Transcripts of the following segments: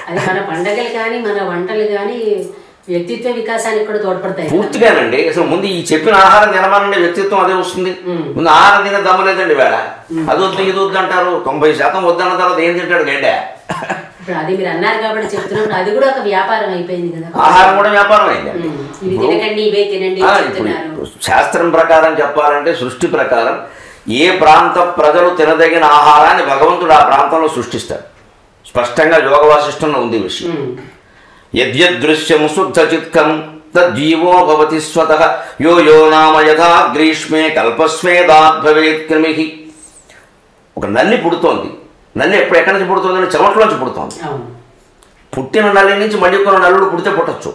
అది మన పండగలు కానీ మన వంటలు కానీ వ్యక్తిత్వ వికాసానికి కూడా తోడ్పడతాయి. పూర్తిగానండి. అసలు ముందు ఈ చెప్పిన ఆహారం తినమానండి వ్యక్తిత్వం అదే వస్తుంది. ముందు ఆహారం తినే దమ్మలేదండి వేళ. అది వద్దు ఇది వద్దు అంటారు. 90% వద్దన్న తర్వాత ఏం తింటాడు గడ్డ. ఇప్పుడు అది మీరు అన్నారు కాబట్టి చెప్తున్నప్పుడు అది కూడా ఒక వ్యాపారం అయిపోయింది కదా. ఆహారం కూడా వ్యాపారం అయిందండి. ఇవి తినకండి ఇవే తినండి. శాస్త్రం ప్రకారం చెప్పాలంటే సృష్టి ప్రకారం ఏ ప్రాంత ప్రజలు తినదగిన ఆహారాన్ని భగవంతుడు ఆ ప్రాంతంలో సృష్టిస్తాడు. స్పష్టంగా యోగ వాసిష్టంలో ఉంది విషయం. యద్యదృశ్యం శుద్ధచిత్కం తజ్జీవో భవతి స్వతః యో యో నామ యథా గ్రీష్మే కల్పస్వేదాద్ భవేత్ క్రిమిః. ఒక నల్లి పుడుతోంది. నల్లి ఎక్కడి నుంచి పుడుతుందని చెమట్లోంచి పుడుతోంది. పుట్టిన నల్లి నుంచి మళ్ళీ కొన్ని నల్లుడు పుడితే పుట్టచ్చు.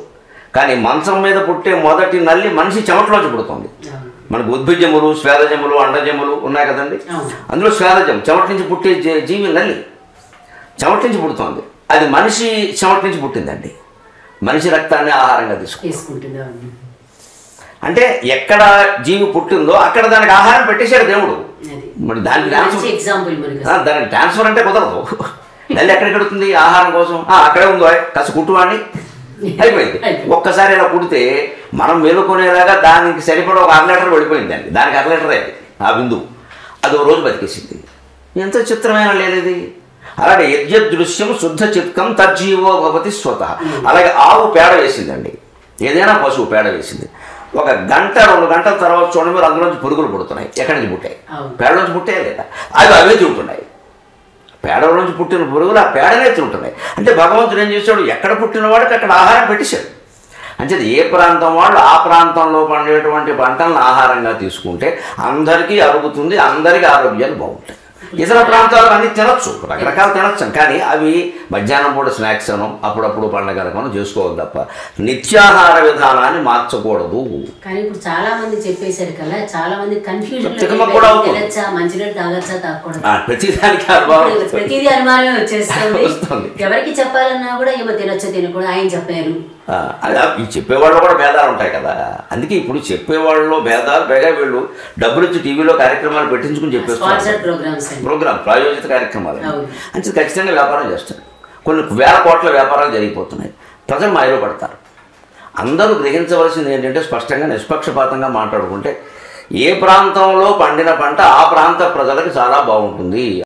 కానీ మంచం మీద పుట్టే మొదటి నల్లి మనిషి చెమట్లోంచి పుడుతోంది. మనకు ఉద్భిజములు, స్వేదజములు, అండజములు ఉన్నాయి కదండి. అందులో స్వేదజం చెమట నుంచి పుట్టే జీవి నల్లి చెమట నుంచి పుడుతోంది. అది మనిషి చెమట నుంచి పుట్టిందండి. మనిషి రక్తాన్ని ఆహారంగా తీసుకుంటుంది. అంటే ఎక్కడ జీవి పుట్టిందో అక్కడ దానికి ఆహారం పెట్టేశాడు దేవుడు. మరి దానికి దానికి ట్రాన్స్ఫర్ అంటే కుదరదు. నల్లి ఎక్కడికి పెడుతుంది ఆహారం కోసం? అక్కడే ఉందో కాస్త కుట్టువాడిని అయిపోయింది. ఒక్కసారి ఇలా పుడితే మనం మేలుకొనేలాగా దానికి సరిపడా ఒక 1/2 లీటర్ వెళ్ళిపోయిందండి. దానికి 1/2 లీటర్ అయింది ఆ బిందువు. అది ఓ రోజు బతికేసింది. ఎంత చిత్రమైన లేదు. అలాగే యద్యదృశ్యం శుద్ధ చిత్కం తజ్జీవో భవతి స్వతః. అలాగే ఆవు పేడ వేసిందండి. ఏదైనా పశువు పేడ వేసింది. 1 గంట 2 గంటల తర్వాత చూడండి మీరు అందులోంచి పురుగులు పుడుతున్నాయి. ఎక్కడి నుంచి పుట్టాయి? పేడలోంచి పుట్టాయి లేదా? అవి అవే తింటున్నాయి. పేడల నుంచి పుట్టిన పురుగులు ఆ పేడనే తింటున్నాయి. అంటే భగవంతుడు ఏం చేశాడు? ఎక్కడ పుట్టిన వాడికి అక్కడ ఆహారం పెట్టేశాడు. అంటే ఏ ప్రాంతం వాళ్ళు ఆ ప్రాంతంలో పండేటువంటి పంటలను ఆహారంగా తీసుకుంటే అందరికీ అరుగుతుంది, అందరికీ ఆరోగ్యాలు బాగుంటాయి. ఇతర ప్రాంతాలు అన్నీ తినచ్చు, రకరకాలు తినచ్చు. కానీ అవి మధ్యాహ్నం పూట స్నాక్స్ అను అప్పుడప్పుడు పండగలకను చేసుకోవాలి తప్ప నిత్యాహార విధానాన్ని మార్చకూడదు. కానీ ఇప్పుడు చాలా మంది చెప్పేశారు కదా, చాలా మంది కన్ఫ్యూజన్ కూడా అవుతుంది. మంచినీళ్ళు తాగచ్చా తాగకూడదు, ప్రతిదీ అనుమానం వచ్చేస్తుంది. ఎవరికి చెప్పాలన్నా కూడా ఏమో తినొచ్చా తినకూడదు ఆయన చెప్పారు. ఈ చెప్పేవాళ్ళు కూడా భేదాలు ఉంటాయి కదా. అందుకే ఇప్పుడు చెప్పేవాళ్ళలో భేదాలు, పైగా వీళ్ళు డబ్బులు ఇచ్చి టీవీలో కార్యక్రమాలు పెట్టించుకుని చెప్పేస్తారు. ప్రోగ్రామ్ ప్రాయోజిత కార్యక్రమాలు అంటే ఖచ్చితంగా వ్యాపారం చేస్తారు. కొన్ని వేల కోట్ల వ్యాపారాలు జరిగిపోతున్నాయి. ప్రజలు మాయలో పడతారు. అందరూ గ్రహించవలసింది ఏంటంటే స్పష్టంగా నిష్పక్షపాతంగా మాట్లాడుకుంటే ఏ ప్రాంతంలో పండిన పంట ఆ ప్రాంత ప్రజలకు చాలా బాగుంటుంది.